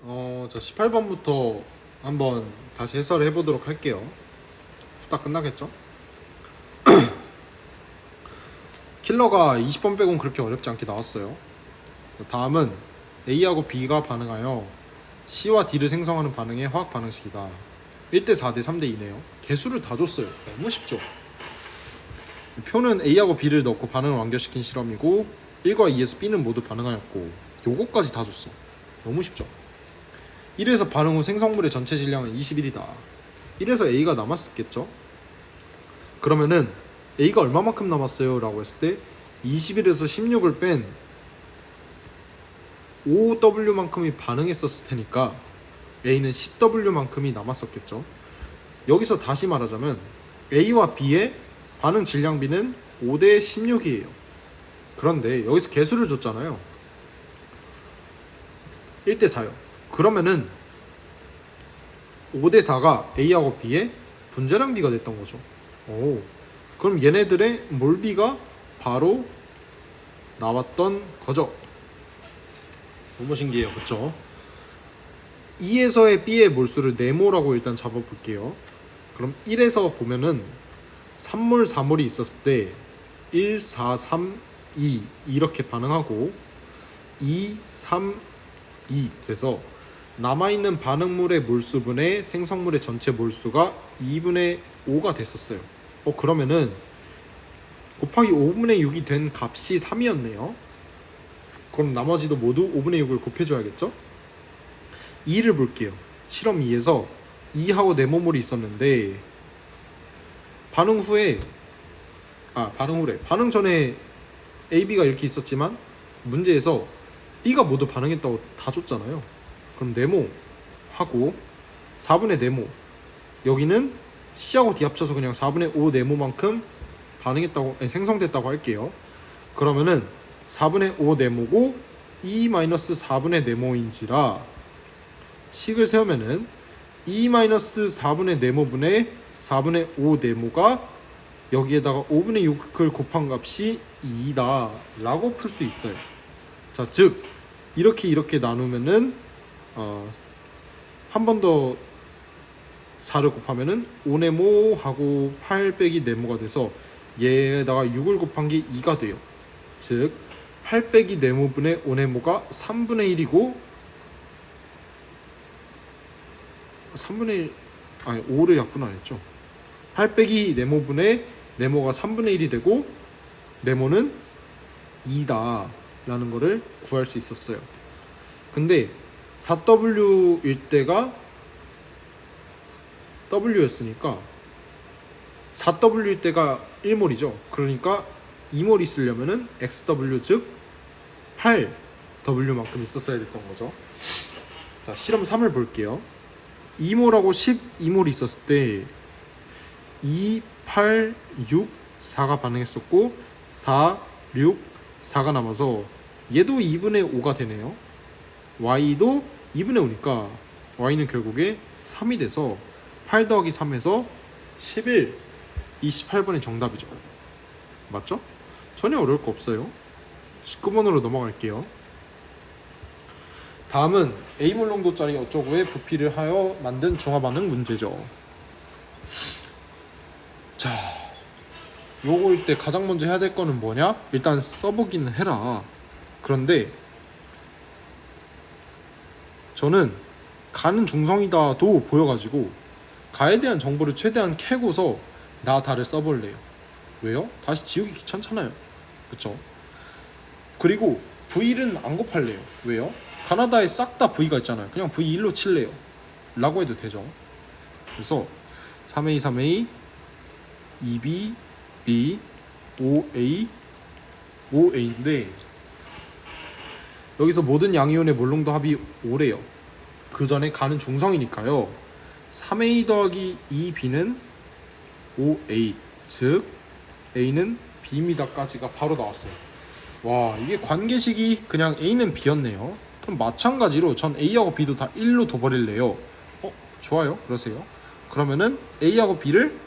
자 18번부터 한번 다시 해설을 해보도록 할게요. 후딱 끝나겠죠? 킬러가 20번 빼곤 그렇게 어렵지 않게 나왔어요. 다음은 A하고 B가 반응하여 C와 D를 생성하는 반응의 화학 반응식이다. 1대 4대 3대 2네요. 개수를 다 줬어요. 너무 쉽죠? 표는 A하고 B를 넣고 반응을 완결시킨 실험이고 1과 2에서 B는 모두 반응하였고 요거까지 다 줬어. 너무 쉽죠? 1에서 반응 후 생성물의 전체 질량은 21이다. 1에서 A가 남았었겠죠? 그러면은 A가 얼마만큼 남았어요? 라고 했을 때 21에서 16을 뺀 5W만큼이 반응했었을 테니까 A는 10W만큼이 남았었겠죠. 여기서 다시 말하자면 A와 B의 반응 질량비는 5대 16이에요. 그런데 여기서 개수를 줬잖아요. 1대 4요. 그러면은 5대 4가 A하고 B의 분자량비가 됐던 거죠. 오, 그럼 얘네들의 몰비가 바로 나왔던 거죠. 너무 신기해요, 그쵸? 2에서의 B의 몰수를 네모라고 일단 잡아볼게요. 그럼 1에서 보면은 3몰, 4몰이 있었을 때 1, 4, 3, 2 이렇게 반응하고 2, 3, 2 돼서 남아있는 반응물의 몰수분의 생성물의 전체 몰수가 2분의 5가 됐었어요. 그러면은 곱하기 5분의 6이 된 값이 3이었네요. 그럼 나머지도 모두 5분의 6을 곱해줘야겠죠? 2를 볼게요. 실험 2에서 2하고 네모몰이 있었는데 반응 전에 A, B가 이렇게 있었지만 문제에서 B가 모두 반응했다고 다 줬잖아요. 그럼 네모 하고 4분의 네모, 여기는 C하고 D 합쳐서 그냥 4분의 5 네모만큼 생성됐다고 할게요. 그러면은 4분의 5 네모고 2-4분의 네모인지라 식을 세우면은 2-4분의 네모분의 4분의 5 네모가 여기에다가 5분의 6을 곱한 값이 2다 라고 풀 수 있어요. 자, 즉 이렇게 나누면은 한 번 더 4를 곱하면은 5네모 하고 8 빼기 네모가 돼서 얘에다가 6을 곱한 게 2가 돼요. 즉 8 빼기 네모분의 5네모가 3분의 1이고 5를 약분 안 했죠. 8 빼기 네모분의 네모가 3분의 1이 되고 네모는 2다 라는 거를 구할 수 있었어요. 근데 4W일 때가 W였으니까 4W일 때가 1몰이죠. 그러니까 2몰 있으려면은 XW 즉 8W만큼 있었어야 됐던 거죠. 자, 실험 3을 볼게요. 2몰하고 12몰이 있었을 때 2, 8, 6, 4가 반응했었고 4, 6, 4가 남아서 얘도 2분의 5가 되네요. Y도 2분의 5니까 Y는 결국에 3이 돼서 8 더하기 3에서 11, 28번이 정답이죠. 맞죠? 전혀 어려울 거 없어요. 19번으로 넘어갈게요. 다음은 A몰 농도짜리 어쩌고에 부피를 하여 만든 중화반응 문제죠. 자, 요거일 때 가장 먼저 해야 될 거는 뭐냐? 일단 써보기는 해라. 그런데 저는 가는 중성이다도 보여가지고 가에 대한 정보를 최대한 캐고서 나 다를 써볼래요. 왜요? 다시 지우기 귀찮잖아요. 그쵸? 그리고 V1은 안 곱할래요. 왜요? 가나다에 싹 다 V가 있잖아요. 그냥 V1로 칠래요. 라고 해도 되죠. 그래서 3A, 3A, 2B, B, 5A, 5A인데 여기서 모든 양이온의 몰농도 합이 5래요. 그 전에 가는 중성이니까요. 3A 더하기 2B는 5A, 즉 A는 B입니다까지가 바로 나왔어요. 와, 이게 관계식이 그냥 A는 B였네요. 그럼 마찬가지로 전 A하고 B도 다 1로 둬버릴래요. 좋아요. 그러세요. 그러면은 A하고 B를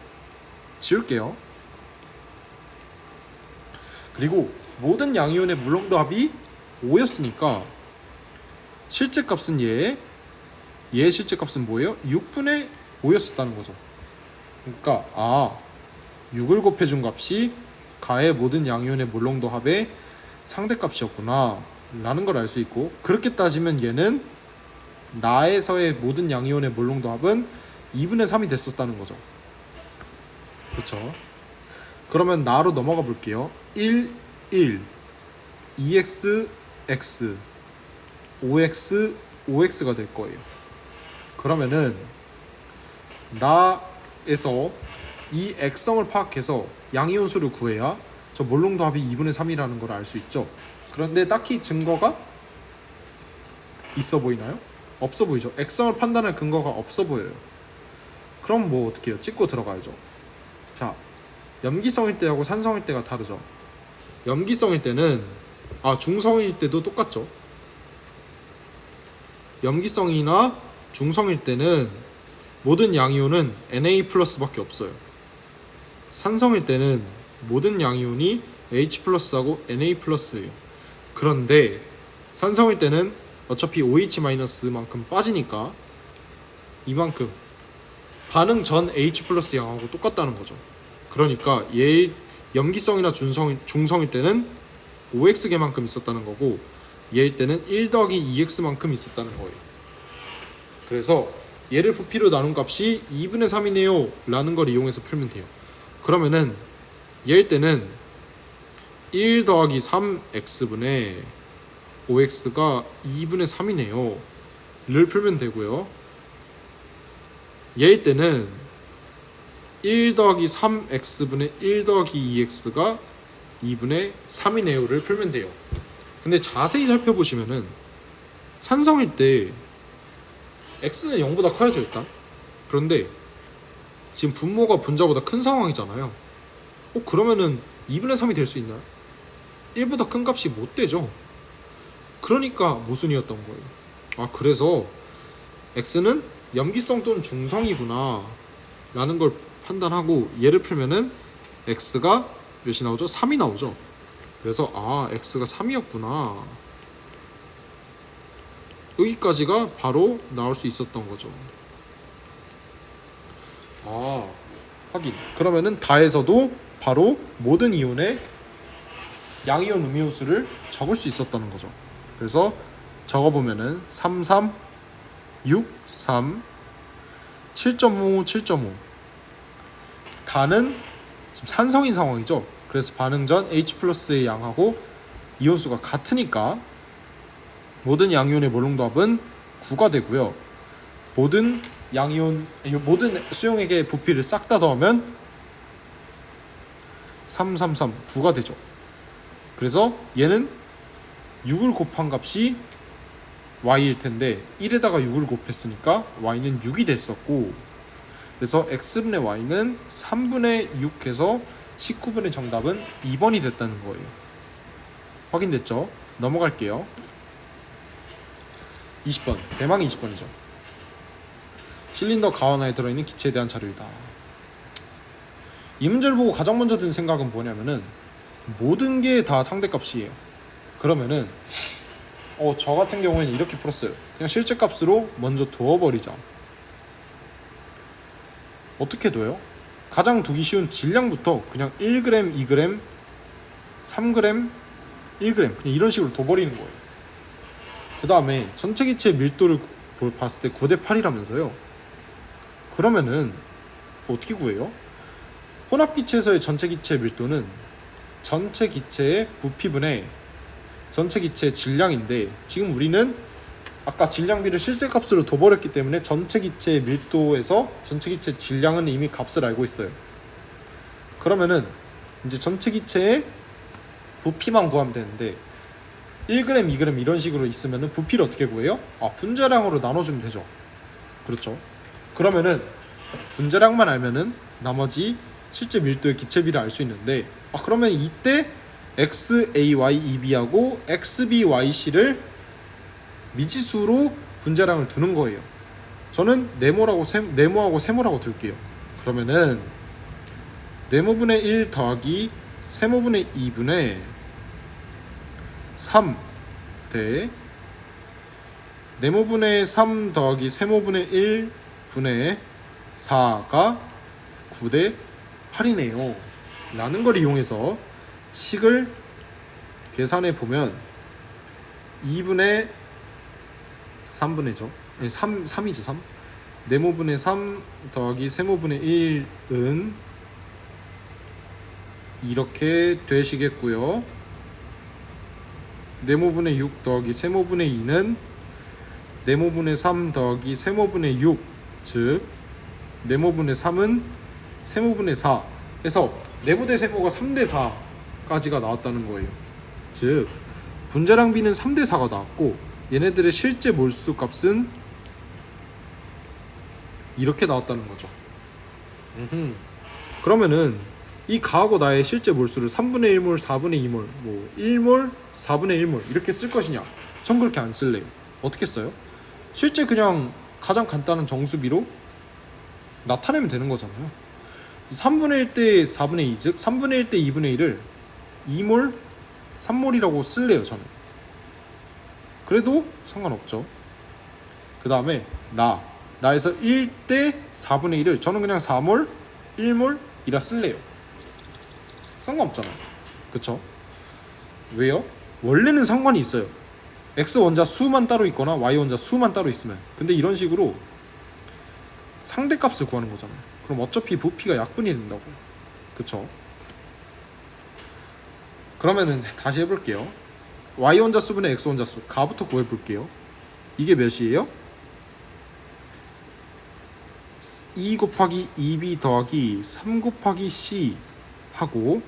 지울게요. 그리고 모든 양이온의 물농도 합이 5였으니까 실제 값은 얘 얘의 실제값은 뭐예요? 6분의 5였었다는 거죠. 그러니까 6을 곱해준 값이 가의 모든 양이온의 몰롱도 합의 상대값이었구나 라는 걸 알 수 있고, 그렇게 따지면 얘는 나에서의 모든 양이온의 몰롱도 합은 2분의 3이 됐었다는 거죠. 그렇죠? 그러면 나로 넘어가 볼게요. 1, 1, 2x, x, 5x, 5x가 될 거예요. 그러면은 나에서 이 액성을 파악해서 양이온 수를 구해야 저 몰롱도 합이 2분의 3이라는 걸 알 수 있죠. 그런데 딱히 증거가 있어 보이나요? 없어 보이죠. 액성을 판단할 근거가 없어 보여요. 그럼 뭐 어떻게 해요? 찍고 들어가야죠. 자, 염기성일 때하고 산성일 때가 다르죠. 염기성일 때는 중성일 때도 똑같죠. 염기성이나 중성일 때는 모든 양이온은 Na 플러스밖에 없어요. 산성일 때는 모든 양이온이 H 플러스하고 Na 플러스예요. 그런데 산성일 때는 어차피 OH 마이너스만큼 빠지니까 이만큼 반응 전 H 플러스 양하고 똑같다는 거죠. 그러니까 얘 염기성이나 중성일 때는 5x개만큼 있었다는 거고, 얘일 때는 1 더하기 2x만큼 있었다는 거예요. 그래서 얘를 부피로 나눈 값이 2분의 3이네요 라는 걸 이용해서 풀면 돼요. 그러면은 얘일 때는 1 더하기 3x분의 5x가 2분의 3이네요 를 풀면 되고요. 얘일 때는 1 더하기 3x분의 1 더하기 2x가 2분의 3이네요 를 풀면 돼요. 근데 자세히 살펴보시면은 산성일 때 x는 0보다 커야죠 일단. 그런데 지금 분모가 분자보다 큰 상황이잖아요. 그러면은 2분의 3이 될 수 있나요? 1보다 큰 값이 못 되죠. 그러니까 모순이었던 거예요. 그래서 x는 염기성 또는 중성이구나 라는 걸 판단하고 얘를 풀면은 x가 몇이 나오죠? 3이 나오죠. 그래서 x가 3이었구나, 여기까지가 바로 나올 수 있었던 거죠. 확인. 그러면은 다에서도 바로 모든 이온의 양이온 음이온수를 적을 수 있었다는 거죠. 그래서 적어보면은 3, 3, 6, 3, 7.5, 7.5. 다는 지금 산성인 상황이죠. 그래서 반응 전 H 플러스의 양하고 이온수가 같으니까 모든 양이온의 몰롱도 합은 9가 되고요. 모든 수용액의 부피를 싹 다 더하면 3, 3, 3, 9가 되죠. 그래서 얘는 6을 곱한 값이 y일 텐데 1에다가 6을 곱했으니까 y는 6이 됐었고, 그래서 x분의 y는 3분의 6 해서 19분의 정답은 2번이 됐다는 거예요. 확인됐죠? 넘어갈게요. 20번, 대망의 20번이죠. 실린더 가완하에 들어있는 기체에 대한 자료이다. 이 문제를 보고 가장 먼저 든 생각은 뭐냐면은 모든 게 다 상대값이에요. 그러면은 저 같은 경우에는 이렇게 풀었어요. 그냥 실제값으로 먼저 두어버리자. 어떻게 둬요? 가장 두기 쉬운 질량부터 그냥 1g, 2g, 3g, 1g 그냥 이런 식으로 둬버리는 거예요. 그 다음에 전체 기체의 밀도를 봤을 때 9대 8이라면서요. 그러면은 어떻게 구해요? 혼합 기체에서의 전체 기체의 밀도는 전체 기체의 부피분의 전체 기체의 질량인데, 지금 우리는 아까 질량비를 실제값으로 둬버렸기 때문에 전체 기체의 밀도에서 전체 기체 질량은 이미 값을 알고 있어요. 그러면은 이제 전체 기체의 부피만 구하면 되는데 1g, 2g 이런 식으로 있으면은 부피를 어떻게 구해요? 분자량으로 나눠주면 되죠. 그렇죠. 그러면은 분자량만 알면은 나머지 실제 밀도의 기체비를 알 수 있는데, 그러면 이때 XAYEB하고 XBYC를 미지수로 분자량을 두는 거예요. 저는 네모하고 세모라고 둘게요. 그러면은 네모분의 1 더하기 세모분의 2분의 3 대 네모분의 3 더하기 세모분의 1 분의 4가 9대 8이네요 라는 걸 이용해서 식을 계산해 보면 2분의 3분의죠. 3이죠. 3. 네모분의 3 더하기 세모분의 1은 이렇게 되시겠고요. 네모분의 6 더하기 세모분의 2는 네모분의 3 더하기 세모분의 6, 즉 네모분의 3은 세모분의 4 해서 네모 대 세모가 3대 4까지가 나왔다는 거예요. 즉 분자량 B는 3대 4가 나왔고 얘네들의 실제 몰수 값은 이렇게 나왔다는 거죠. 그러면은 이 가하고 나의 실제 몰수를 3분의 1몰, 4분의 2몰, 뭐 1몰, 4분의 1몰 이렇게 쓸 것이냐? 전 그렇게 안 쓸래요. 어떻게 써요? 실제 그냥 가장 간단한 정수비로 나타내면 되는 거잖아요. 3분의 1 대 4분의 2, 즉 3분의 1 대 2분의 1을 2몰, 3몰이라고 쓸래요 저는. 그래도 상관없죠. 그 다음에 나에서 1 대 4분의 1을 저는 그냥 4몰, 1몰 이라 쓸래요. 상관없잖아요. 그쵸? 왜요? 원래는 상관이 있어요. X 원자 수만 따로 있거나 Y 원자 수만 따로 있으면. 근데 이런 식으로 상대값을 구하는 거잖아요. 그럼 어차피 부피가 약분이 된다고. 그쵸? 그러면은 다시 해볼게요. Y 원자 수분의 X 원자 수 가부터 구해볼게요. 이게 몇이에요? 2 곱하기 2B 더하기 3 곱하기 C 하고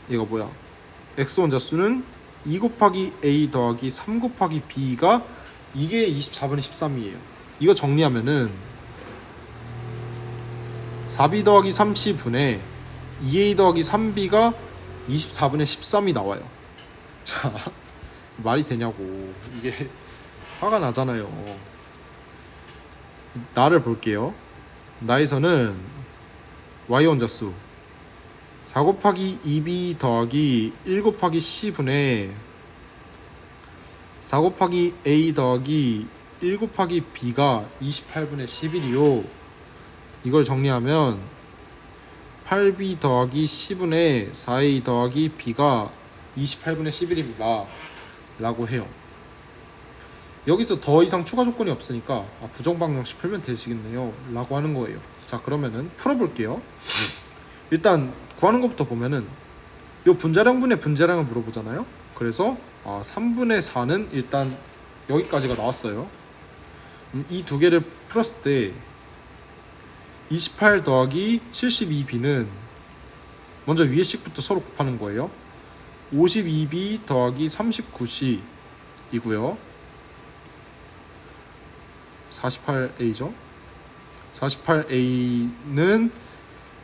얘가 뭐야? X 원자 수는 2 곱하기 A 더하기 3 곱하기 B가 이게 24분의 13이에요. 이거 정리하면은 4B 더하기 3C분의 2A 더하기 3B가 24분의 13이 나와요. 자, 말이 되냐고. 이게 화가 나잖아요. 나를 볼게요. 나에서는 Y 원자수 4 곱하기 2B 더하기 1 곱하기 C분의 4 곱하기 A 더하기 1 곱하기 B가 28분의 11이요. 이걸 정리하면 8B 더하기 C분의 4A 더하기 B가 28분의 11입니다 라고 해요. 여기서 더 이상 추가 조건이 없으니까 부정방정식 풀면 되시겠네요 라고 하는 거예요. 자, 그러면은 풀어볼게요. 일단 구하는 것부터 보면은 요 분자량분의 분자량을 물어보잖아요. 그래서 3분의 4는 일단 여기까지가 나왔어요. 이 두 개를 풀었을 때 28 더하기 72B는 먼저 위에 식부터 서로 곱하는 거예요. 52B 더하기 39C 이고요. 48A죠. 48A는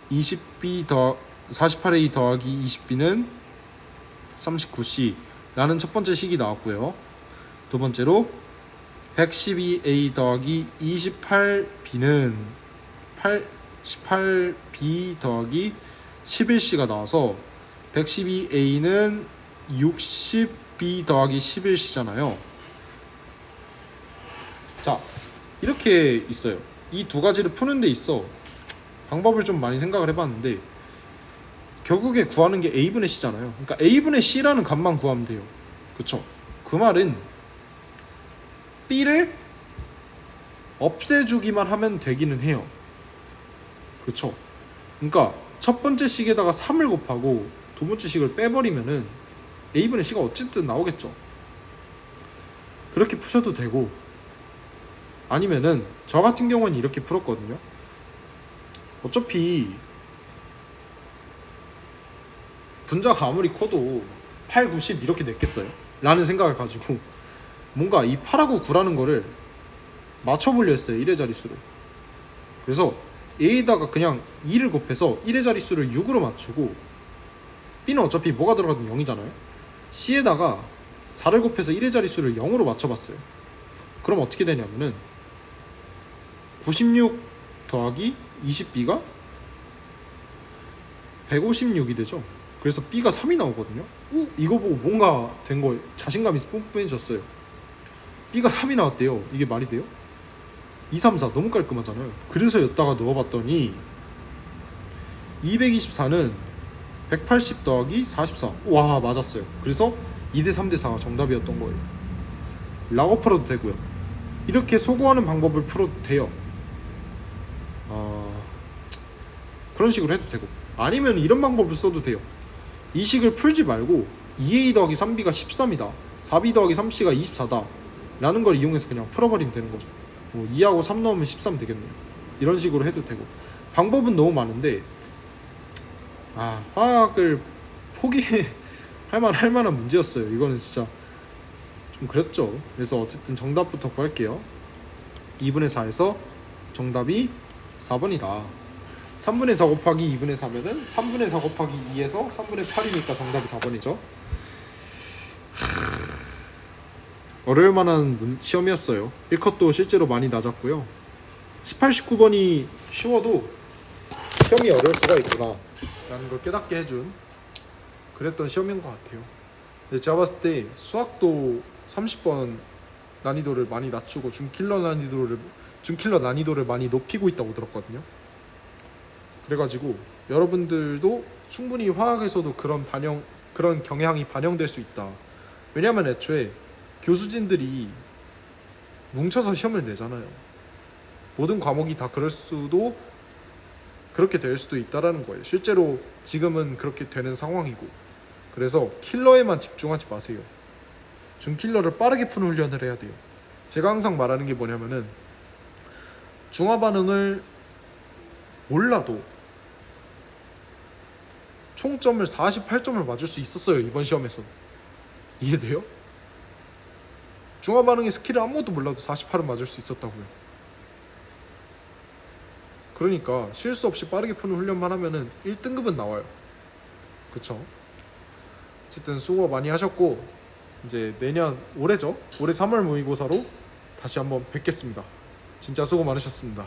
48A 더하기 20B는 39C 라는 첫 번째 식이 나왔고요. 두 번째로 112A 더하기 28B는 18B 더하기 11C가 나와서 112A는 60B 더하기 11C잖아요. 자, 이렇게 있어요. 이 두 가지를 푸는 데 있어 방법을 좀 많이 생각을 해봤는데 결국에 구하는 게 A분의 C잖아요. 그러니까 A분의 C라는 값만 구하면 돼요. 그쵸? 그 말은 B를 없애주기만 하면 되기는 해요. 그쵸? 그러니까 첫 번째 식에다가 3을 곱하고 두 번째 식을 빼버리면은 A분의 C가 어쨌든 나오겠죠. 그렇게 푸셔도 되고 아니면은 저 같은 경우는 이렇게 풀었거든요. 어차피 분자가 아무리 커도 8, 9, 10 이렇게 냈겠어요? 라는 생각을 가지고 뭔가 이 8하고 9라는 거를 맞춰보려 했어요. 1의 자릿수를. 그래서 A에다가 그냥 2를 곱해서 1의 자릿수를 6으로 맞추고 B는 어차피 뭐가 들어가든 0이잖아요. C에다가 4를 곱해서 1의 자릿수를 0으로 맞춰봤어요. 그럼 어떻게 되냐면은 96 더하기 20B가 156이 되죠. 그래서 B가 3이 나오거든요. 이거 보고 뭔가 된 거예요. 자신감이 뿜뿜해졌어요. B가 3이 나왔대요. 이게 말이 돼요? 2, 3, 4 너무 깔끔하잖아요. 그래서 여기다가 넣어봤더니 224는 180 더하기 44. 와, 맞았어요. 그래서 2대 3대 4가 정답이었던 거예요. 라고 풀어도 되고요. 이렇게 소거하는 방법을 풀어도 돼요. 그런 식으로 해도 되고, 아니면 이런 방법을 써도 돼요. 이 식을 풀지 말고 2a 더하기 3b가 13이다, 4b 더하기 3c가 24다 라는 걸 이용해서 그냥 풀어버리면 되는 거죠. 2하고 3 넣으면 13 되겠네요. 이런 식으로 해도 되고, 방법은 너무 많은데 화학을 포기할 만한 문제였어요. 이거는 진짜 좀 그랬죠. 그래서 어쨌든 정답부터 구할게요. 2분의 4에서 정답이 4번이다. 3분의 4 곱하기 2분의 4면은 3분의 4 곱하기 2에서 3분의 8이니까 정답이 4번이죠. 어려울 만한 시험이었어요. 1컷도 실제로 많이 낮았고요. 18, 19번이 쉬워도 시험이 어려울 수가 있구나 라는 걸 깨닫게 해준 그랬던 시험인 것 같아요. 근데 제가 봤을 때 수학도 30번 난이도를 많이 낮추고 준킬러 난이도를 많이 높이고 있다고 들었거든요. 그래가지고 여러분들도 충분히 화학에서도 그런 경향이 반영될 수 있다. 왜냐면 애초에 교수진들이 뭉쳐서 시험을 내잖아요. 모든 과목이 다 그렇게 될 수도 있다라는 거예요. 실제로 지금은 그렇게 되는 상황이고, 그래서 킬러에만 집중하지 마세요. 준킬러를 빠르게 푸는 훈련을 해야 돼요. 제가 항상 말하는 게 뭐냐면은 중화 반응을 몰라도 총점을 48점을 맞을 수 있었어요. 이번 시험에서. 이해돼요? 중화 반응의 스킬을 아무것도 몰라도 48은 맞을 수 있었다고요. 그러니까 실수 없이 빠르게 푸는 훈련만 하면은 1등급은 나와요. 그쵸? 어쨌든 수고 많이 하셨고, 이제 올해죠. 올해 3월 모의고사로 다시 한번 뵙겠습니다. 진짜 수고 많으셨습니다.